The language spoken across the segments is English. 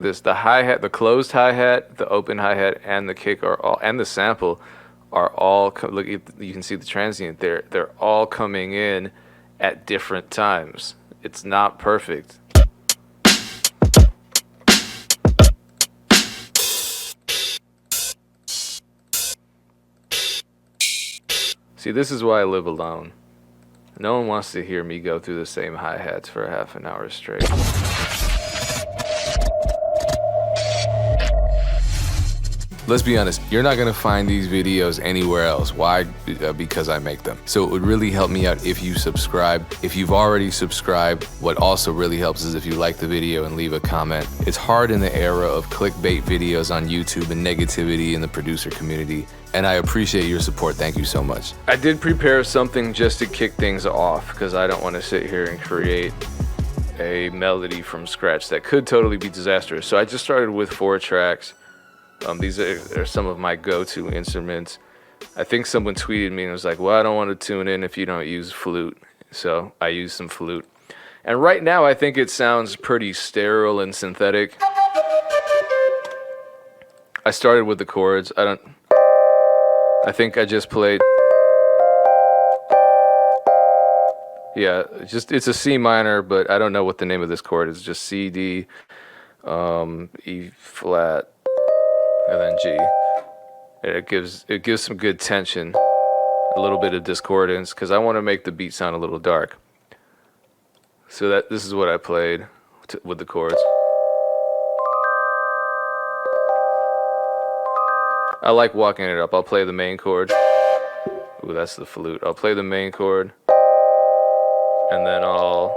this. The hi-hat, the closed hi-hat, the open hi-hat, and the kick are all, and the sample are all, look, you can see the transient there. They're all coming in at different times. It's not perfect. See, this is why I live alone. No one wants to hear me go through the same hi-hats for half an hour straight. Let's be honest, you're not gonna find these videos anywhere else. Why? Because I make them. So it would really help me out if you subscribe. If you've already subscribed, what also really helps is if you like the video and leave a comment. It's hard in the era of clickbait videos on YouTube and negativity in the producer community, and I appreciate your support. Thank you so much. I did prepare something just to kick things off, because I don't want to sit here and create a melody from scratch that could totally be disastrous. So I just started with 4 tracks. These are some of my go-to instruments. I think someone tweeted me and was like, well, I don't want to tune in if you don't use flute. So I use some flute. And right now I think it sounds pretty sterile and synthetic. I started with the chords. I think I just played. Yeah, it's a C minor, but I don't know what the name of this chord is. Just C, D, E flat, and then G. And it gives some good tension, a little bit of discordance, because I want to make the beat sound a little dark. So this is what I played with the chords. I like walking it up. I'll play the main chord. Ooh, that's the flute. I'll play the main chord, and then I'll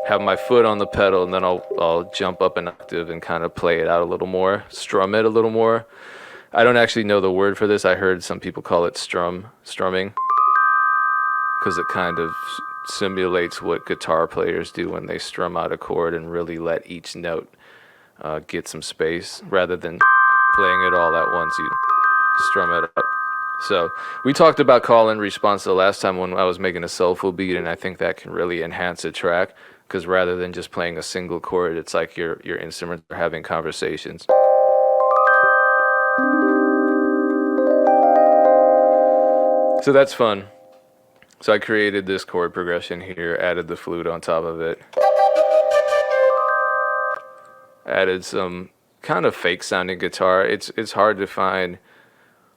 have my foot on the pedal, and then I'll jump up an octave and kind of play it out a little more, strum it a little more. I don't actually know the word for this. I heard some people call it strumming, because it kind of simulates what guitar players do when they strum out a chord and really let each note get some space, rather than playing it all at once. You strum it up. So we talked about call and response the last time when I was making a soulful beat, and I think that can really enhance a track, because rather than just playing a single chord, it's like your instruments are having conversations. So that's fun. So I created this chord progression here, added the flute on top of it, added some kind of fake sounding guitar. It's hard to find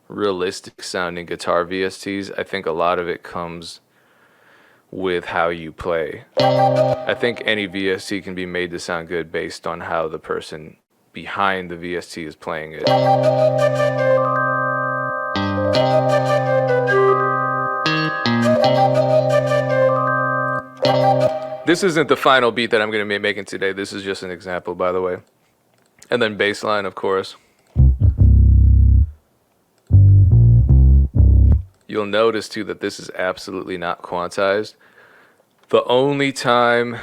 realistic sounding guitar VSTs. I think a lot of it comes with how you play. I think any VST can be made to sound good based on how the person behind the VST is playing it. This isn't the final beat that I'm going to be making today. This is just an example, by the way. And then bassline, of course. You'll notice too that this is absolutely not quantized. The only time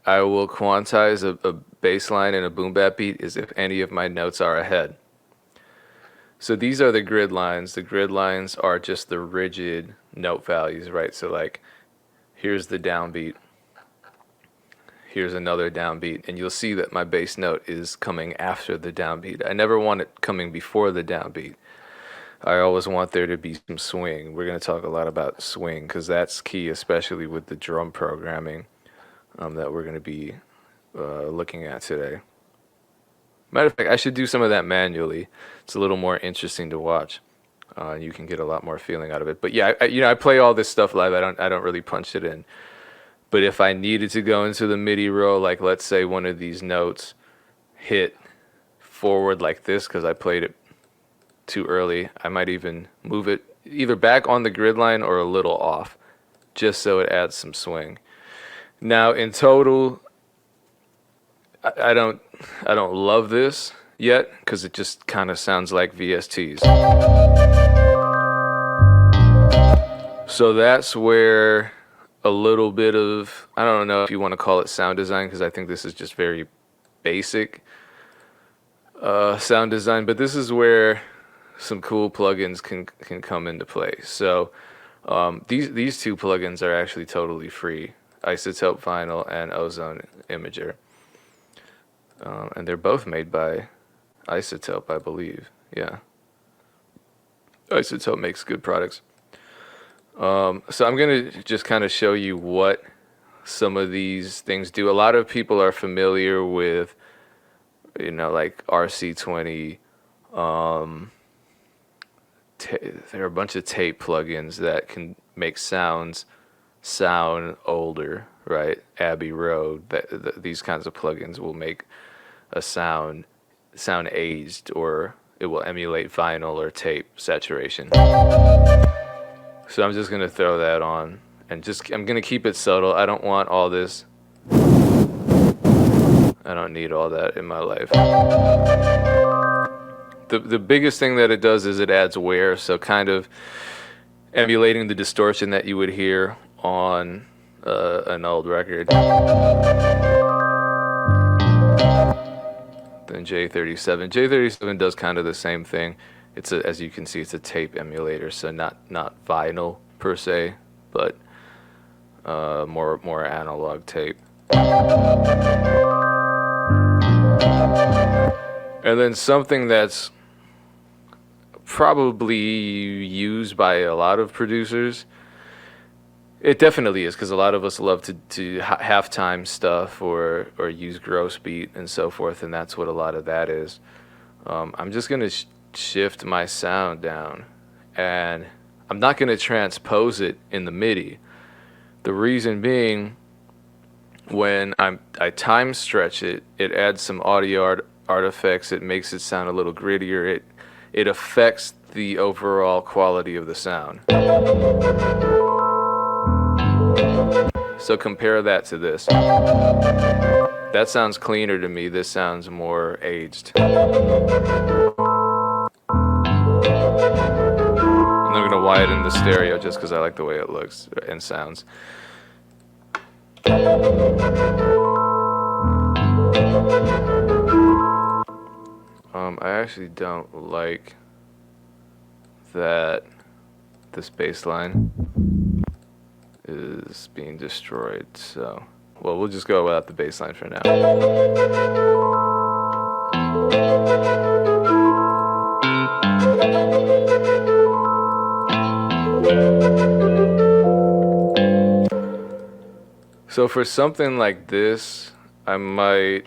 I will quantize a bass line in a boom bap beat is if any of my notes are ahead. So these are the grid lines. The grid lines are just the rigid note values, right? So like, here's the downbeat. Here's another downbeat. And you'll see that my bass note is coming after the downbeat. I never want it coming before the downbeat. I always want there to be some swing. We're going to talk a lot about swing, because that's key, especially with the drum programming that we're going to be looking at today. Matter of fact, I should do some of that manually. It's a little more interesting to watch. You can get a lot more feeling out of it. But yeah, I play all this stuff live. I don't really punch it in. But if I needed to go into the MIDI row, like let's say one of these notes hit forward like this because I played it too early, I might even move it either back on the grid line or a little off, just so it adds some swing. Now in total, I don't love this yet, because it just kind of sounds like VSTs. So that's where a little bit of, I don't know if you want to call it sound design, because I think this is just very basic sound design, but this is where some cool plugins can come into play. So these two plugins are actually totally free: Isotope Vinyl and Ozone Imager. and they're both made by Isotope, I believe. Yeah, Isotope makes good products. So I'm gonna just kind of show you what some of these things do. A lot of people are familiar with, like RC20. Um, there are a bunch of tape plugins that can make sound older, right? Abbey Road. These kinds of plugins will make a sound aged, or it will emulate vinyl or tape saturation. So I'm just gonna throw that on, and I'm gonna keep it subtle. I don't want all this. I don't need all that in my life. The biggest thing that it does is it adds wear, so kind of emulating the distortion that you would hear on an old record. Then J37 does kind of the same thing. As you can see, it's a tape emulator, so not vinyl per se, but more analog tape. And then something that's probably used by a lot of producers. It definitely is, because a lot of us love to do halftime stuff or use gross beat and so forth, and that's what a lot of that is. I'm just going to shift my sound down, and I'm not going to transpose it in the MIDI. The reason being, when I time stretch it, it adds some audio artifacts. It makes it sound a little grittier. It affects the overall quality of the sound. So compare that to this. That sounds cleaner to me. This sounds more aged. I'm not gonna widen the stereo just because I like the way it looks and sounds. I actually don't like that this bass line is being destroyed, so we'll just go without the bass line for now. So for something like this, I might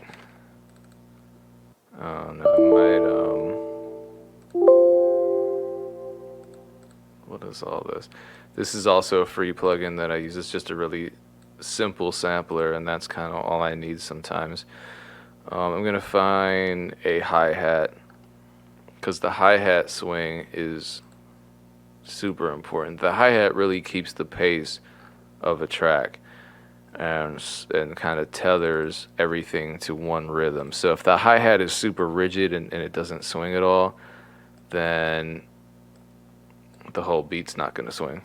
what is all this? This is also a free plugin that I use. It's just a really simple sampler, and that's kind of all I need sometimes. I'm gonna find a hi-hat, because the hi-hat swing is super important. The hi-hat really keeps the pace of a track and kind of tethers everything to one rhythm. So if the hi-hat is super rigid and it doesn't swing at all, then the whole beat's not gonna swing.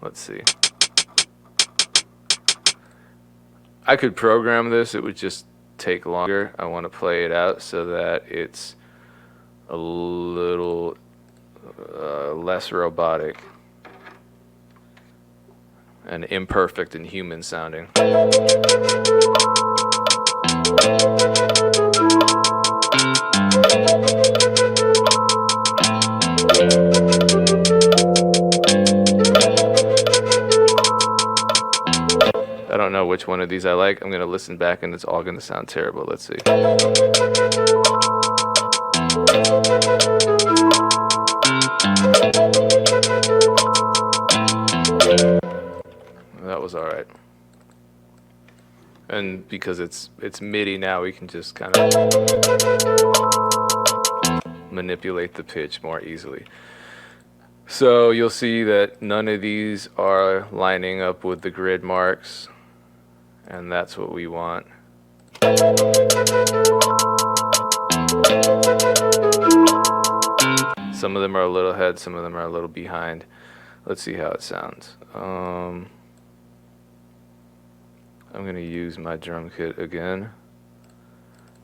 Let's see. I could program this. It would just take longer. I want to play it out so that it's a little less robotic and imperfect and human sounding. I don't know which one of these I like. I'm going to listen back and it's all going to sound terrible. Let's see. That was all right. And because it's MIDI now, we can just kind of manipulate the pitch more easily. So you'll see that none of these are lining up with the grid marks, and that's what we want. Some of them are a little ahead, some of them are a little behind. Let's see how it sounds. I'm going to use my drum kit again.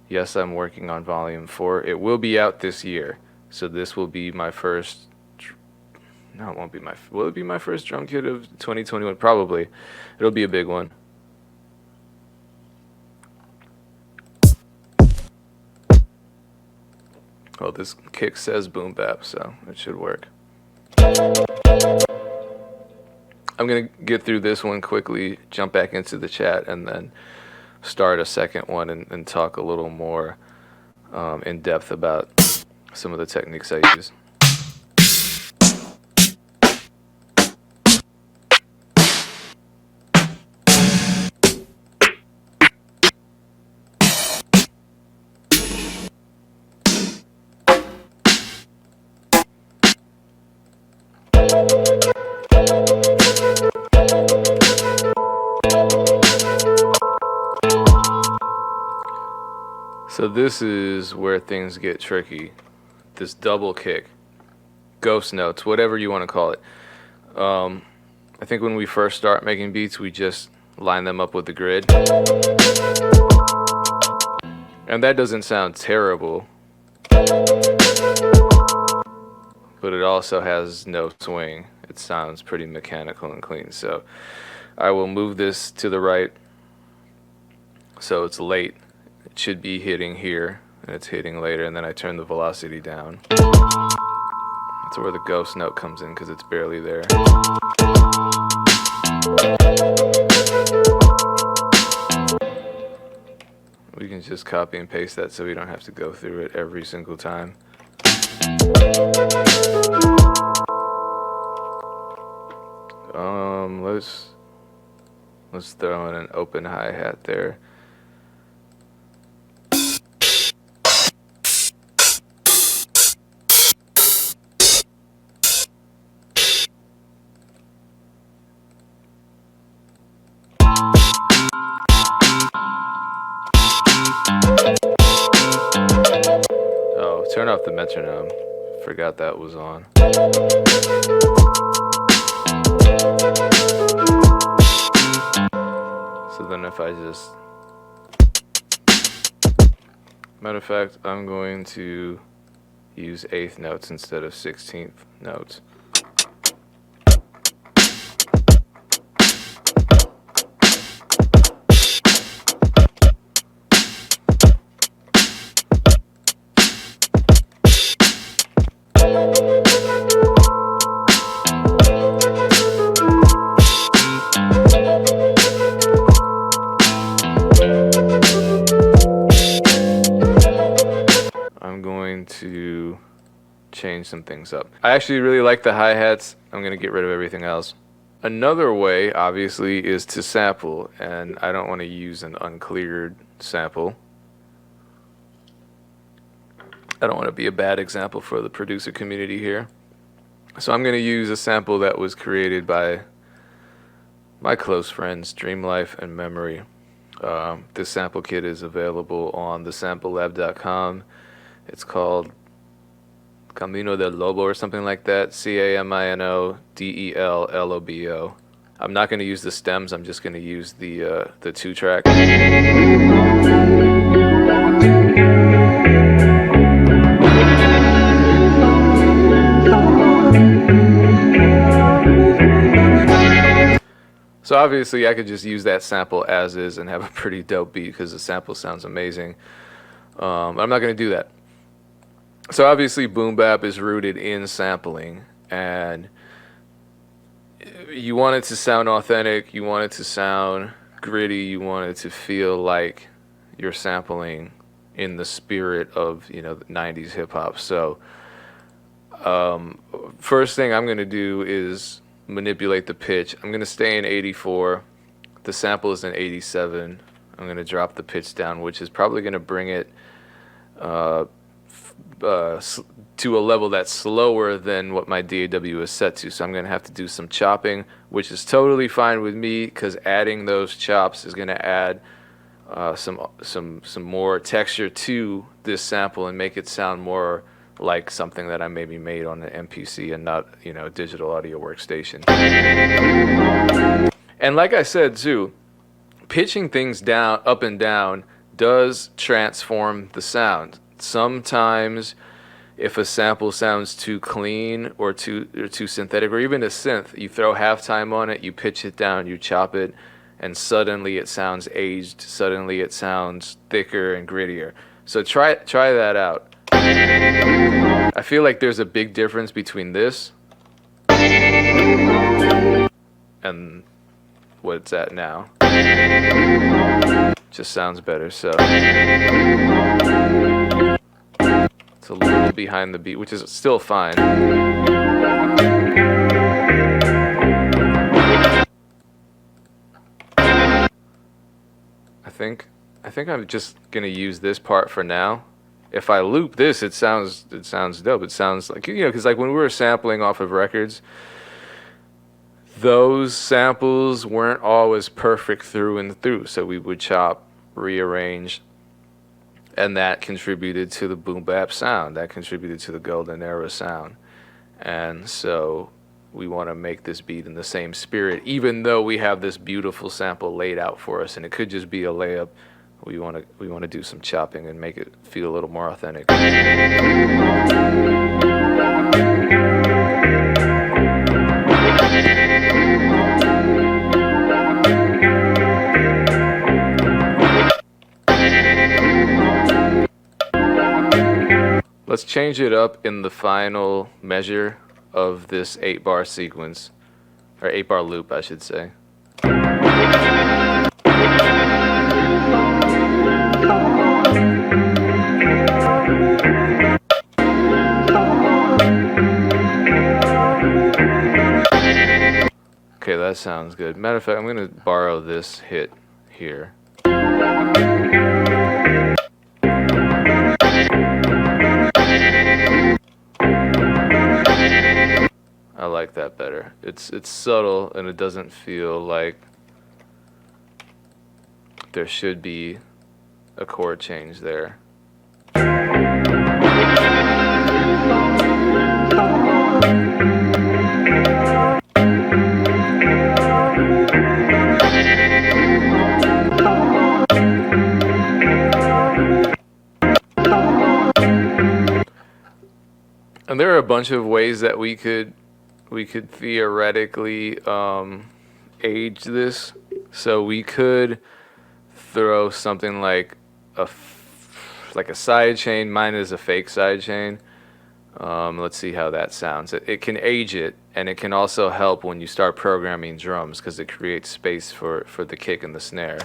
Yes, I'm working on volume 4. It will be out this year, so this will be my first. No, it won't be will it be my first drum kit of 2021? Probably. It'll be a big one. Well, this kick says boom bap, so it should work. I'm going to get through this one quickly, jump back into the chat, and then start a second one and talk a little more in depth about some of the techniques I use. So this is where things get tricky. This double kick, ghost notes, whatever you want to call it. I think when we first start making beats, we just line them up with the grid. And that doesn't sound terrible, but it also has no swing. It sounds pretty mechanical and clean. So I will move this to the right so it's late. It should be hitting here, and it's hitting later, and then I turn the velocity down. That's where the ghost note comes in because it's barely there. We can just copy and paste that so we don't have to go through it every single time. Let's throw in an open hi-hat there. Oh, turn off the metronome. Forgot that was on. So then if I just... Matter of fact, I'm going to use 8th notes instead of 16th notes. To change some things up. I actually really like the hi-hats. I'm going to get rid of everything else. Another way, obviously, is to sample, and I don't want to use an uncleared sample. I don't want to be a bad example for the producer community here. So I'm going to use a sample that was created by my close friends, Dreamlife and Memory. This sample kit is available on thesamplelab.com. It's called Camino del Lobo or something like that. CAMINODELLOBO. I'm not going to use the stems. I'm just going to use the 2-track. So obviously I could just use that sample as is and have a pretty dope beat because the sample sounds amazing. I'm not going to do that. So obviously boom bap is rooted in sampling, and you want it to sound authentic, you want it to sound gritty, you want it to feel like you're sampling in the spirit of, you know, the 90s hip hop. So first thing I'm going to do is manipulate the pitch. I'm going to stay in 84. The sample is in 87. I'm going to drop the pitch down, which is probably going to bring it to a level that's slower than what my DAW is set to. So I'm going to have to do some chopping, which is totally fine with me because adding those chops is going to add some more texture to this sample and make it sound more like something that I maybe made on an MPC and not, you know, a digital audio workstation. And like I said too, pitching things down, up and down, does transform the sound. Sometimes if a sample sounds too clean or too synthetic, or even a synth, you throw halftime on it, you pitch it down, you chop it, and suddenly it sounds aged, suddenly it sounds thicker and grittier. So try that out. I feel like there's a big difference between this and what it's at now. Just sounds better, so it's a little behind the beat, which is still fine. I think I'm just gonna use this part for now. If I loop this, it sounds dope. It sounds like, you know, because like when we were sampling off of records, those samples weren't always perfect through and through. So we would chop, rearrange, and that contributed to the boom bap sound. That contributed to the golden era sound. And so we want to make this beat in the same spirit, even though we have this beautiful sample laid out for us, and it could just be a layup. We want to do some chopping and make it feel a little more authentic. Let's change it up in the final measure of this 8-bar sequence, or 8-bar loop, I should say. Okay, that sounds good. Matter of fact, I'm gonna borrow this hit here. I like that better. It's subtle and it doesn't feel like there should be a chord change there. And there are a bunch of ways that we could theoretically age this. So we could throw something like a side chain. Mine is a fake side chain. Let's see how that sounds. It can age it, and it can also help when you start programming drums because it creates space for the kick and the snare.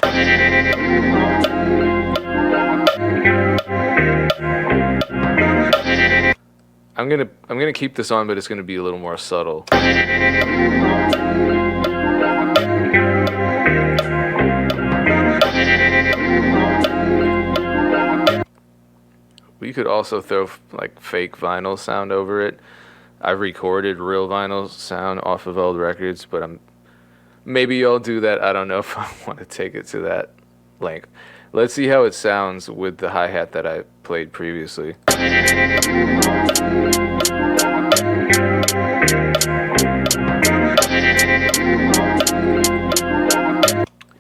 I'm gonna keep this on, but it's gonna be a little more subtle. We could also throw like fake vinyl sound over it. I've recorded real vinyl sound off of old records, but maybe I'll do that. I don't know if I want to take it to that length. Let's see how it sounds with the hi-hat that I played previously.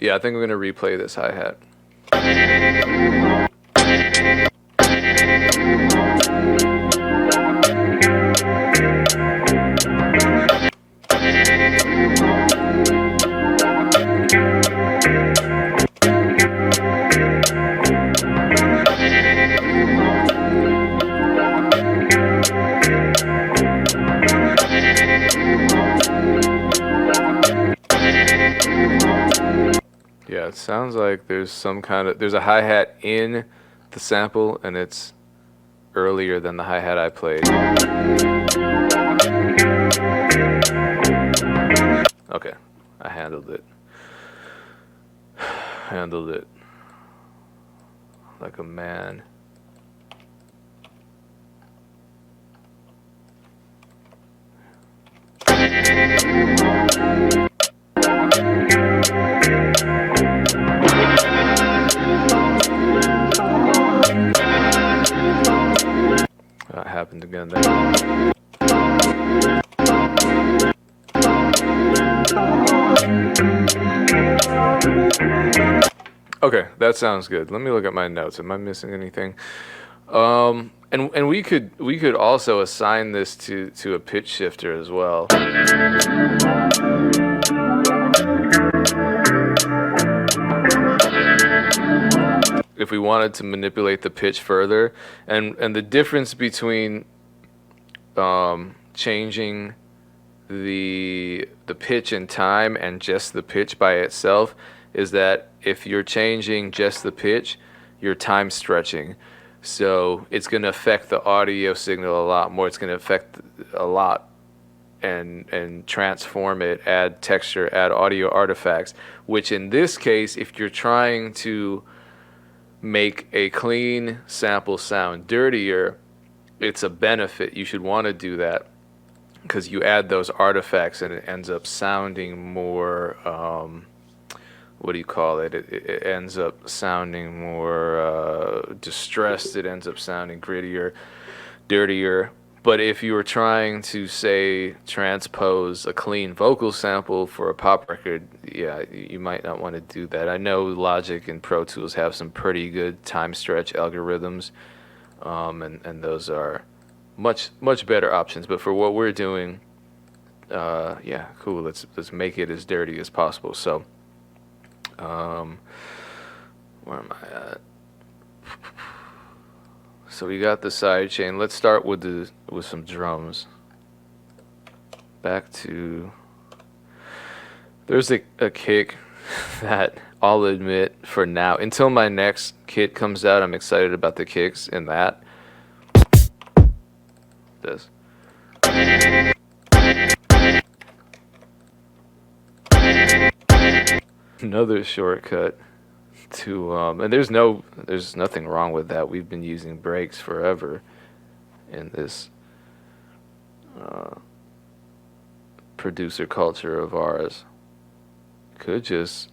Yeah, I think I'm going to replay this hi-hat. Yeah, it sounds like there's a hi-hat in the sample, and it's earlier than the hi-hat I played. Okay, I handled it. Handled it like a man. That happened again there. Okay, that sounds good. Let me look at my notes. Am I missing anything? And we could also assign this to a pitch shifter as well. if we wanted to manipulate the pitch further, and the difference between changing the pitch and time and just the pitch by itself is that if you're changing just the pitch, you're time stretching. So it's going to affect the audio signal a lot more. It's going to affect a lot and transform it, add texture, add audio artifacts, which in this case, if you're trying to make a clean sample sound dirtier, it's a benefit. You should want to do that because you add those artifacts and it ends up sounding more, what do you call it? It ends up sounding more distressed. It ends up sounding grittier, dirtier. But if you were trying to, say, transpose a clean vocal sample for a pop record, yeah, you might not want to do that. I know Logic and Pro Tools have some pretty good time stretch algorithms, and those are much better options. But for what we're doing, yeah, cool. Let's make it as dirty as possible. So, where am I at? So we got the side chain. Let's start with some drums. Back to, there's a kick that I'll admit for now, until my next kit comes out, I'm excited about the kicks in that. This. Another shortcut to and there's nothing wrong with that. We've been using breaks forever in this producer culture of ours. Could just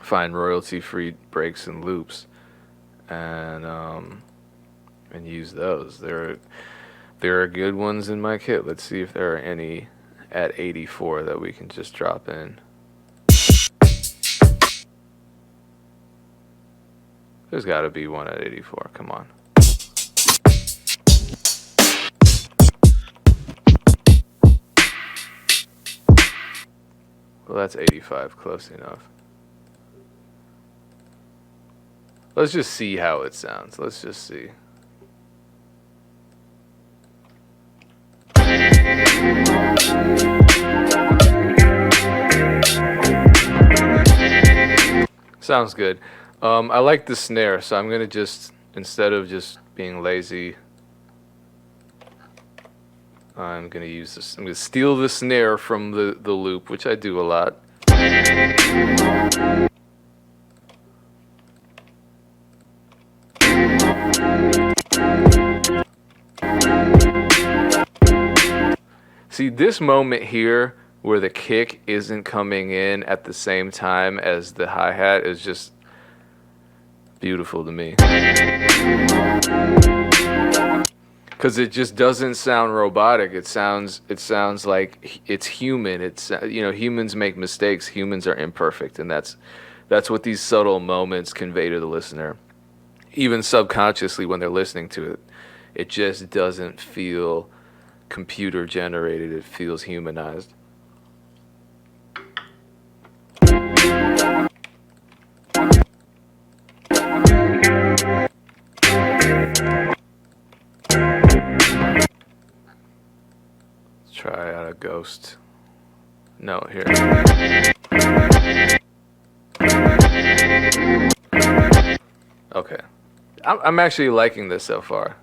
find royalty-free breaks and loops and use those. There are good ones in my kit. Let's see if there are any at 84 that we can just drop in. There's got to be one at 84. Come on. Well, that's 85. Close enough. Let's just see how it sounds. Let's just see. Sounds good. I like the snare, so I'm gonna just, instead of just being lazy, I'm gonna use this. I'm gonna steal the snare from the loop, which I do a lot. See, this moment here where the kick isn't coming in at the same time as the hi-hat is just beautiful to me, because it just doesn't sound robotic. It sounds like it's human. It's humans make mistakes. Humans are imperfect, and that's what these subtle moments convey to the listener, even subconsciously when they're listening to it. It just doesn't feel computer generated. It feels humanized. Try out a ghost note here. Okay. I'm actually liking this so far.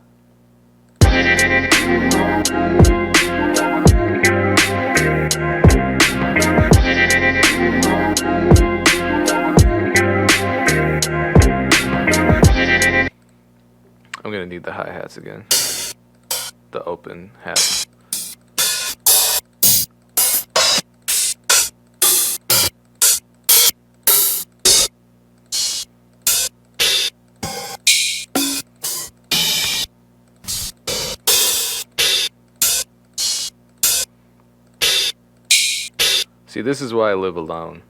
I'm gonna need the hi-hats again. The open hat. See, this is why I live alone.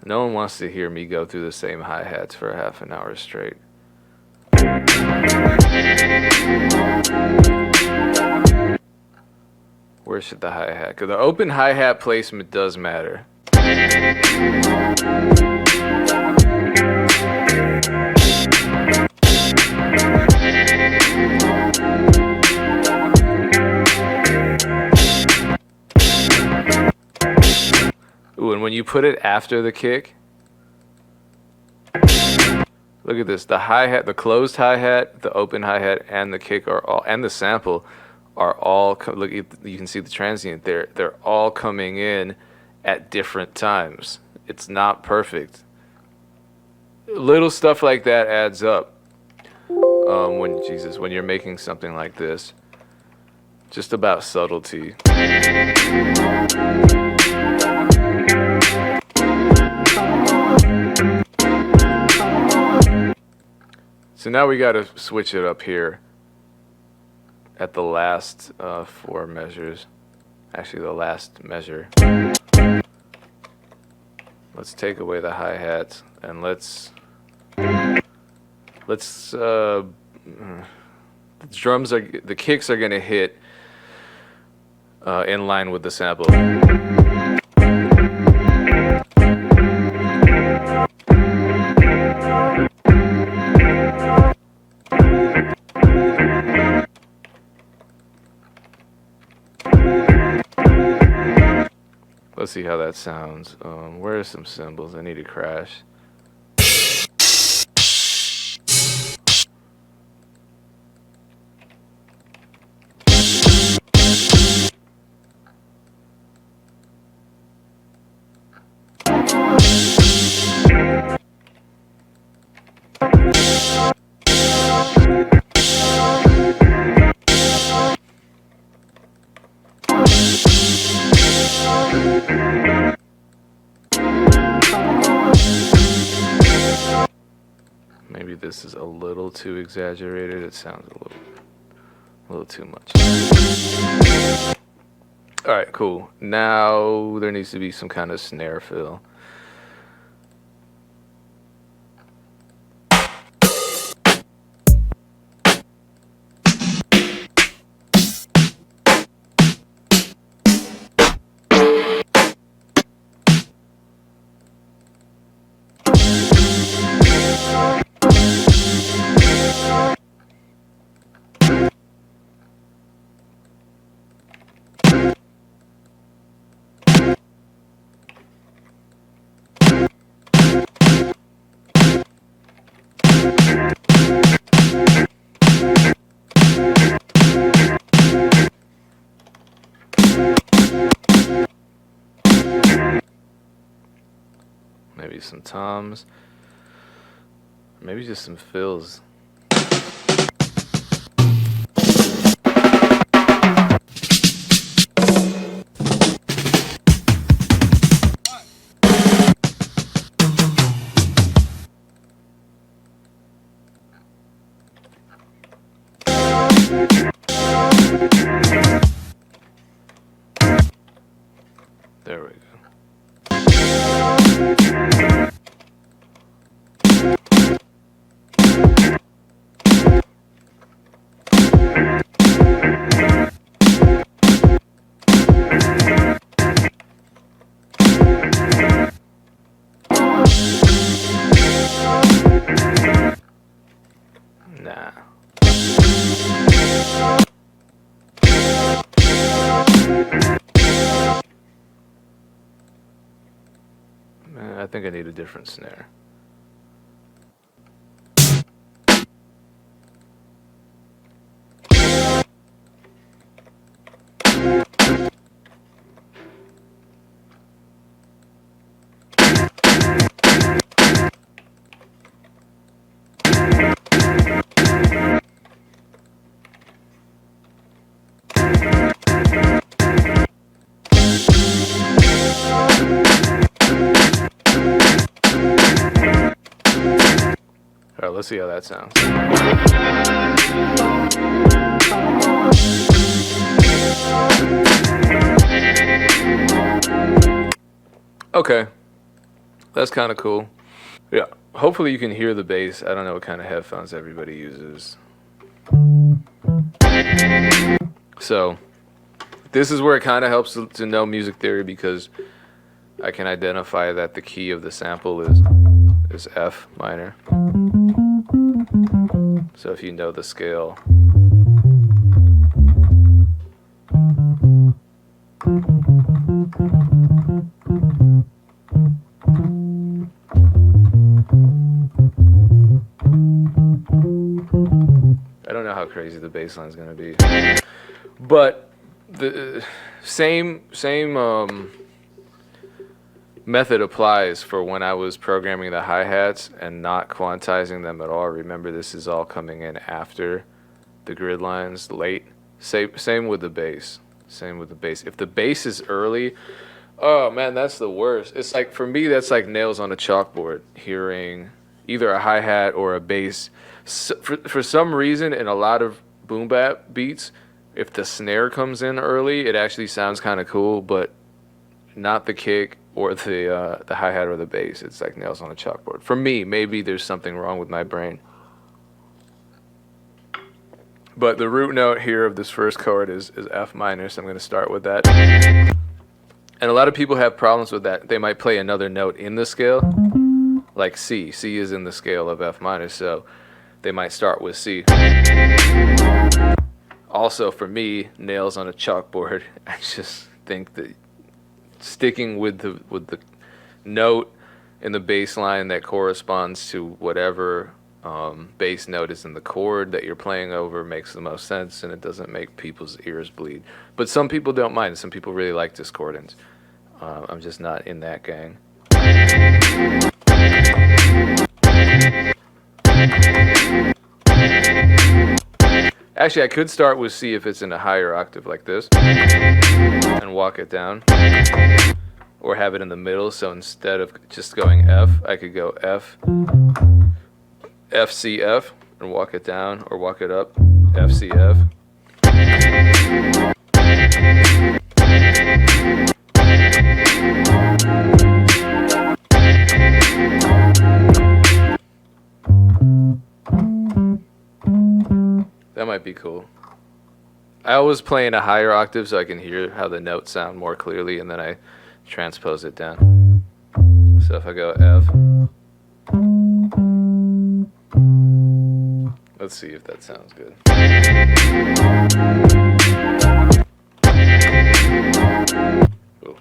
No one wants to hear me go through the same hi-hats for a half an hour straight. Where should the hi-hat? Because the open hi-hat placement does matter. Ooh, and when you put it after the kick, look at this. The hi-hat, the closed hi-hat, the open hi-hat, and the kick are all, and the sample are all, look, you can see the transient there. They're all coming in at different times. It's not perfect. Little stuff like that adds up. When you're making something like this, just about subtlety. So now we got to switch it up here at the last 4 measures. Actually, the last measure. Let's take away the hi-hats and let's the kicks are gonna hit in line with the sample. Let's see how that sounds. Where are some cymbals? I need to crash. Maybe this is a little too exaggerated. It sounds a little too much. All right, cool. Now there needs to be some kind of snare fill. Maybe some toms. Maybe just some fills. There we go. Nah. Man, I think I need a different snare. All right, let's see how that sounds. Okay, that's kind of cool. Yeah, hopefully you can hear the bass. I don't know what kind of headphones everybody uses. So this is where it kind of helps to know music theory, because I can identify that the key of the sample is is F minor. So if you know the scale, I don't know how crazy the bass line is going to be, but the same method applies for when I was programming the hi-hats and not quantizing them at all. Remember, this is all coming in after the grid lines late. Same with the bass. Same with the bass. If the bass is early, oh man, that's the worst. It's like, for me, that's like nails on a chalkboard, hearing either a hi-hat or a bass. So for some reason, in a lot of boom bap beats, if the snare comes in early, it actually sounds kind of cool, but not the kick or the hi-hat or the bass. It's like nails on a chalkboard. For me, maybe there's something wrong with my brain. But the root note here of this first chord is F minor, so I'm going to start with that. And a lot of people have problems with that. They might play another note in the scale, like C. C is in the scale of F minor, so they might start with C. Also, for me, nails on a chalkboard. I just think that sticking with the note in the bass line that corresponds to whatever bass note is in the chord that you're playing over makes the most sense, and it doesn't make people's ears bleed. But some people don't mind. Some people really like discordance. I'm just not in that gang. Actually, I could start with C if it's in a higher octave like this and walk it down, or have it in the middle. So instead of just going F, I could go F, F, C, F, and walk it down, or walk it up, F, C, F. That might be cool. I always play in a higher octave so I can hear how the notes sound more clearly, and then I transpose it down. So if I go F, let's see if that sounds good. Ooh.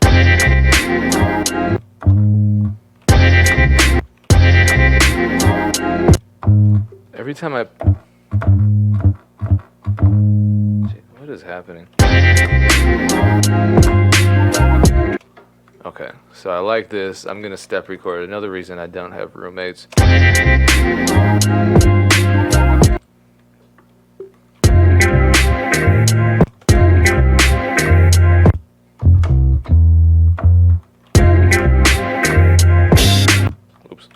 Every time I... What is happening? Okay, so I like this. I'm gonna step record. Another reason I don't have roommates. Oops.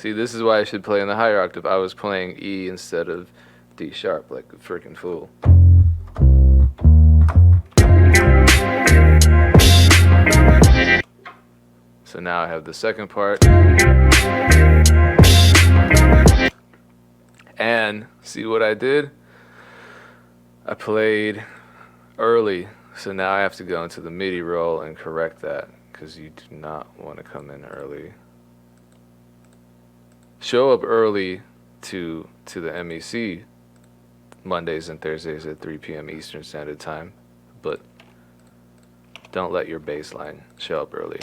See, this is why I should play in the higher octave. I was playing E instead of D sharp, like a freaking fool. So now I have the second part. And see what I did? I played early. So now I have to go into the MIDI roll and correct that, because you do not want to come in early. Show up early to the MEC Mondays and Thursdays at 3 p.m. Eastern Standard Time, but don't let your bass line show up early.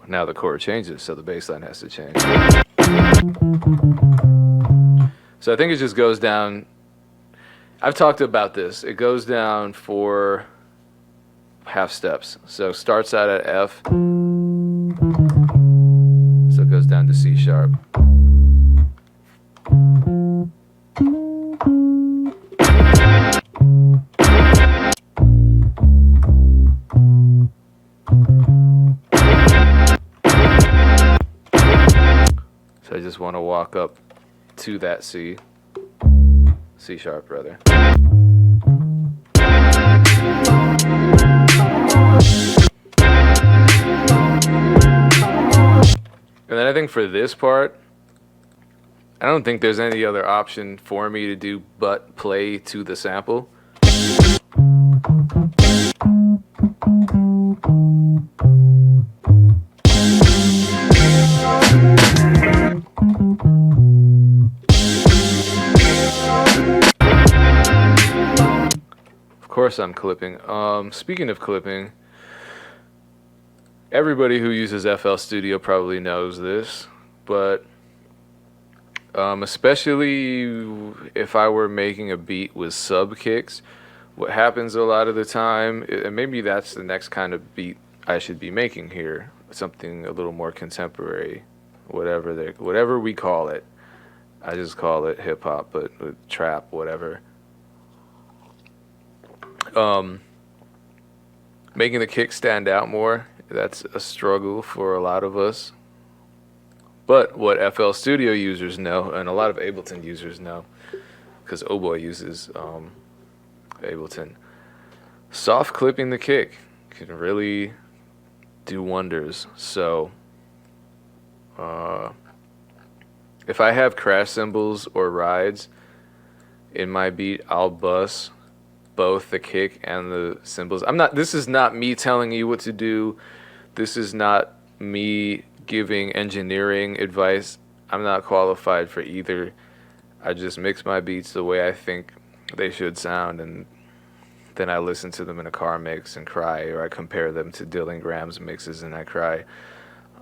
Now the chord changes, so the bass line has to change. So I think it just goes down. I've talked about this. It goes down 4 half steps. So starts out at F, so it goes down to C sharp. So I just want to walk up to that C sharp rather. And then I think for this part, I don't think there's any other option for me to do but play to the sample. Of course I'm clipping. Speaking of clipping, everybody who uses FL Studio probably knows this, but especially if I were making a beat with sub kicks, what happens a lot of the time, and maybe that's the next kind of beat I should be making here, something a little more contemporary, whatever we call it. I just call it hip hop, but trap, whatever. Making the kick stand out more, that's a struggle for a lot of us. But what FL Studio users know, and a lot of Ableton users know, because Oboy uses Ableton, soft clipping the kick can really do wonders. So if I have crash cymbals or rides in my beat, I'll bus both the kick and the cymbals. This is not me telling you what to do. This is not me giving engineering advice. I'm not qualified for either. I just mix my beats the way I think they should sound, and then I listen to them in a car mix and cry, or I compare them to Dylan Graham's mixes and I cry.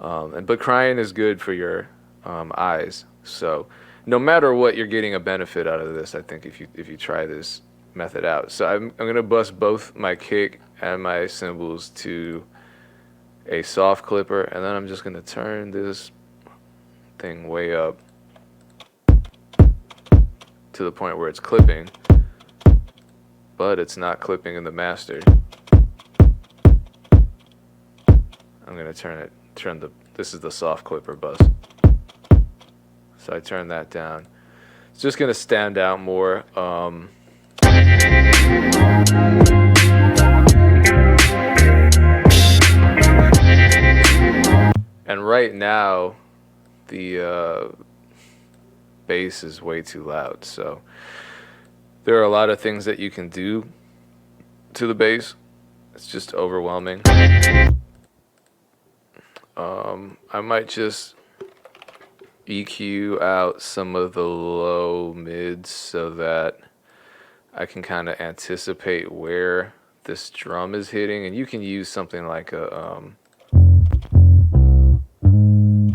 But crying is good for your eyes. So no matter what, you're getting a benefit out of this, I think, if you try this method out. So I'm gonna bust both my kick and my cymbals to a soft clipper, and then I'm just gonna turn this thing way up to the point where it's clipping, but it's not clipping in the master. I'm gonna this is the soft clipper bus. So I turn that down. It's just gonna stand out more. And right now, the bass is way too loud. So there are a lot of things that you can do to the bass. It's just overwhelming. I might just EQ out some of the low mids so that I can kind of anticipate where this drum is hitting, and you can use something like a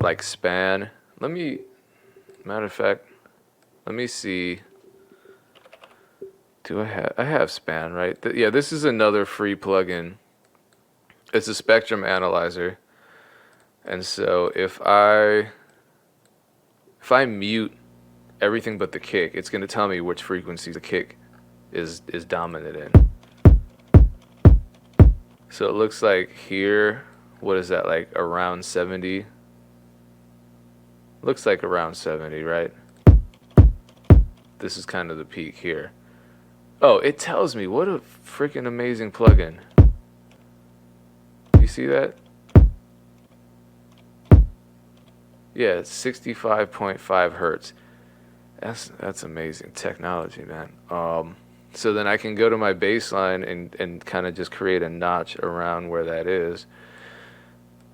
like span. Matter of fact, let me see. I have span, right? Yeah, this is another free plugin. It's a spectrum analyzer. And so if I mute everything but the kick, it's going to tell me which frequency the kick is dominant in. So it looks like here, what is that, like around 70? Looks like around 70, right? This is kind of the peak here. Oh, it tells me. What a freaking amazing plugin. You see that? Yeah, it's 65.5 hertz. That's amazing technology, man. So then I can go to my bass line and kind of just create a notch around where that is,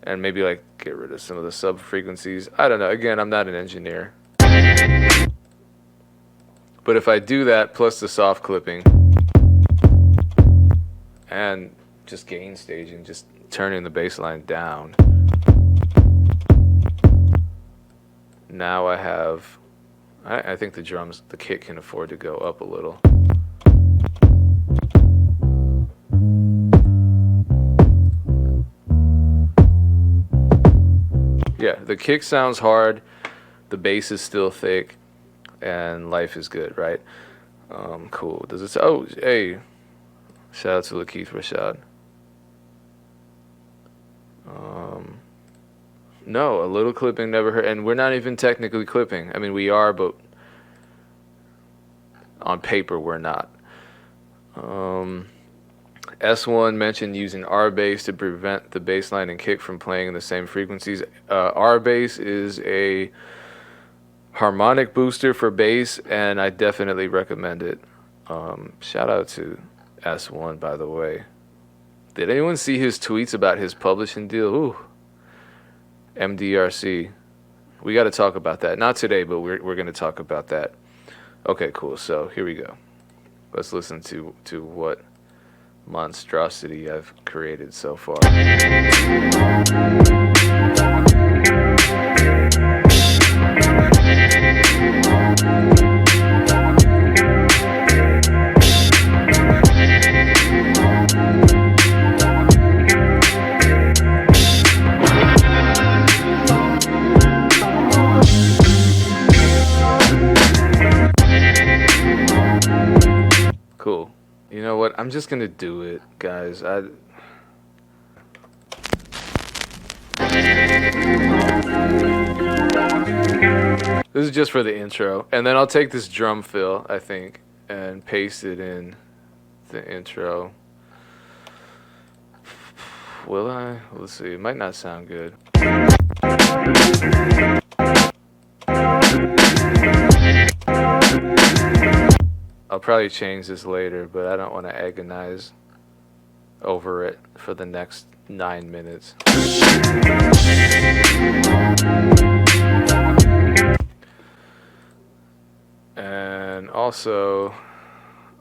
and maybe like get rid of some of the sub frequencies. I don't know. Again, I'm not an engineer. But if I do that plus the soft clipping and just gain staging, just turning the bass line down, now I have, I think the kick can afford to go up a little. Yeah, the kick sounds hard, the bass is still thick, and life is good, right? Cool. Does it say, oh, hey, shout out to Lakeith Rashad. No, a little clipping never hurt, and we're not even technically clipping. I mean, we are, but on paper we're not. S1 mentioned using R bass to prevent the bass line and kick from playing in the same frequencies. R bass is a harmonic booster for bass, and I definitely recommend it. Shout out to S1, by the way. Did anyone see his tweets about his publishing deal? Ooh, MDRC. We got to talk about that. Not today, but we're going to talk about that. Okay, cool. So here we go. Let's listen to what monstrosity I've created so far. Cool. You know what? I'm just gonna do it, guys. This is just for the intro, and then I'll take this drum fill, I think, and paste it in the intro. Will I? Let's see. It might not sound good. I'll probably change this later, but I don't want to agonize over it for the next 9 minutes. And also,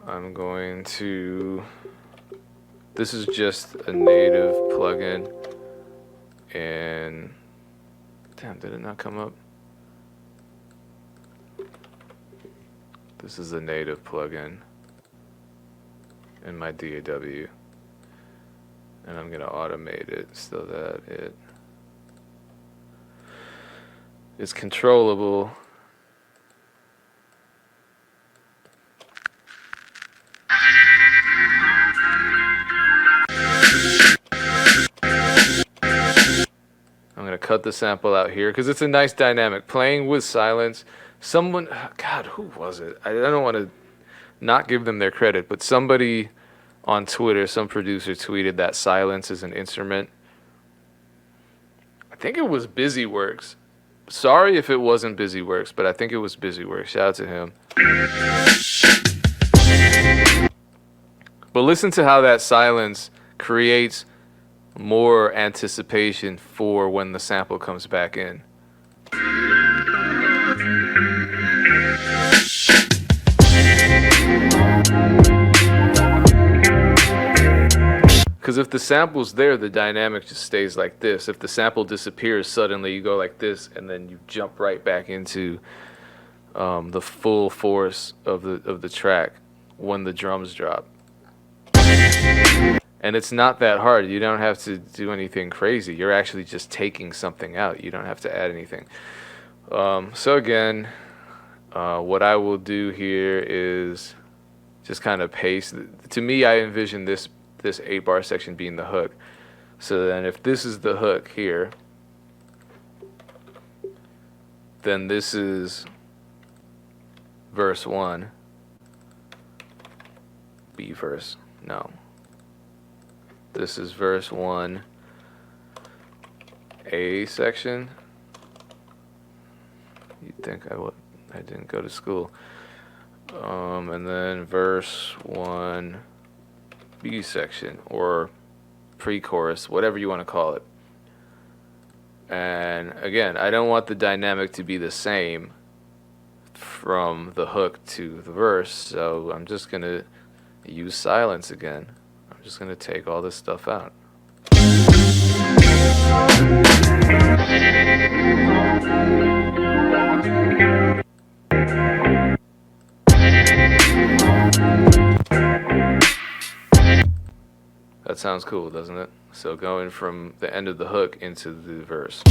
I'm going to... This is just a native plugin. And... Damn, did it not come up? This is a native plugin in my DAW, and I'm gonna automate it so that it's controllable. I'm gonna cut the sample out here because it's a nice dynamic. Playing with silence. Someone, God, who was it? I don't want to not give them their credit, but somebody on Twitter, some producer tweeted that silence is an instrument. I think it was Busyworks. Sorry if it wasn't Busyworks, but I think it was Busyworks. Shout out to him. But listen to how that silence creates more anticipation for when the sample comes back in. Because if the sample's there, the dynamic just stays like this. If the sample disappears, suddenly you go like this, and then you jump right back into the full force of the track when the drums drop. And it's not that hard. You don't have to do anything crazy. You're actually just taking something out. You don't have to add anything. So again, what I will do here is just kind of paste. To me, I envision this 8-bar section being the hook. So then if this is the hook here, then this is verse 1. B verse. No. This is verse 1. A section. You'd think I didn't go to school. And then verse 1. B section or pre-chorus, whatever you want to call it. And again, I don't want the dynamic to be the same from the hook to the verse, so I'm just going to use silence again. I'm just going to take all this stuff out. That sounds cool, doesn't it? So going from the end of the hook into the verse.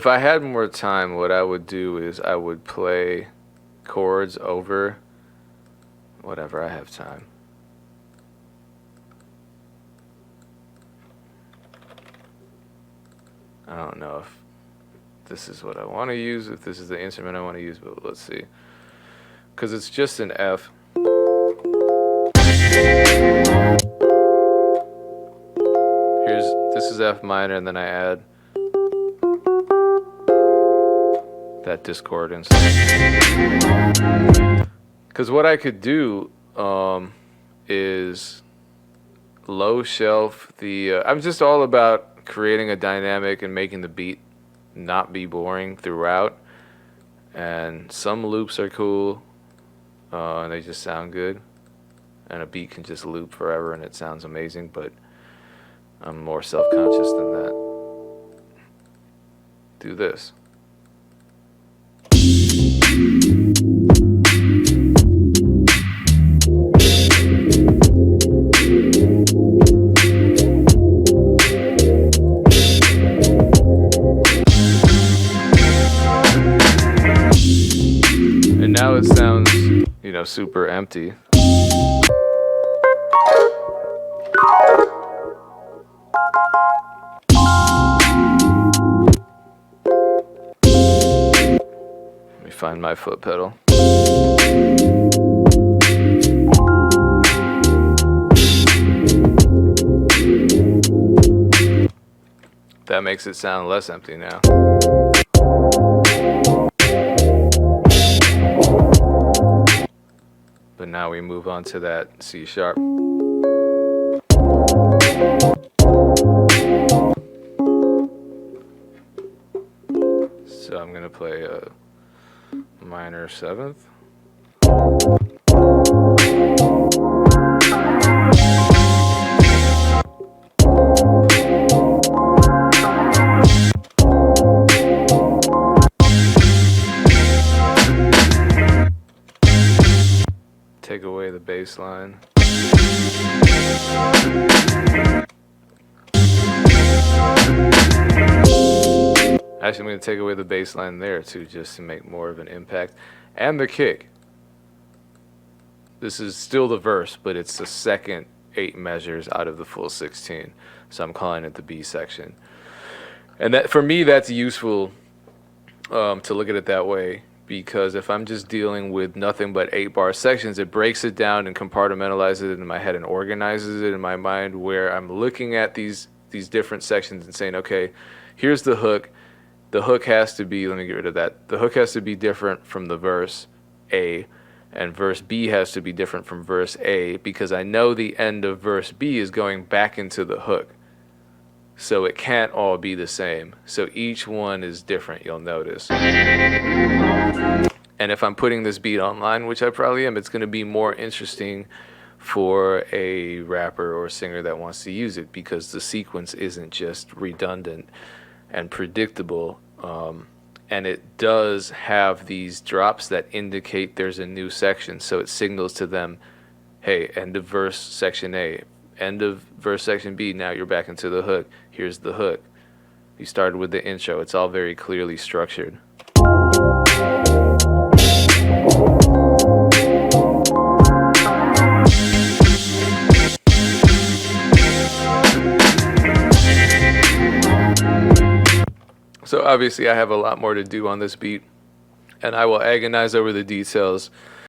I had more time, what I would do is I would play chords over whatever I have time. I don't know if this is what I want to use, if this is the instrument I want to use, but let's see. Because it's just an F. This is F minor, and then I add that discordance. Because what I could do is low shelf the. I'm just all about creating a dynamic and making the beat not be boring throughout. And some loops are cool, and they just sound good. And a beat can just loop forever, and it sounds amazing. But I'm more self-conscious than that. Do this. And now it sounds, you know, super empty. Find my foot pedal. That makes it sound less empty now. But now we move on to that C sharp. So I'm gonna play a minor 7th. Take away the bass line. Actually, I'm going to take away the bass line there too, just to make more of an impact. And the kick. This is still the verse, but it's the second 8 measures out of the full 16. So I'm calling it the B section. And that, for me, that's useful to look at it that way, because if I'm just dealing with nothing but 8-bar sections, it breaks it down and compartmentalizes it in my head and organizes it in my mind, where I'm looking at these different sections and saying, okay, here's the hook. The hook has to be, let me get rid of that. The hook has to be different from the verse A, and verse B has to be different from verse A, because I know the end of verse B is going back into the hook. So it can't all be the same. So each one is different, you'll notice. And if I'm putting this beat online, which I probably am, it's going to be more interesting for a rapper or singer that wants to use it, because the sequence isn't just redundant and predictable, and it does have these drops that indicate there's a new section, so it signals to them, hey, end of verse section A, end of verse section B, now you're back into the hook, here's the hook. You started with the intro, it's all very clearly structured. So obviously I have a lot more to do on this beat, and I will agonize over the details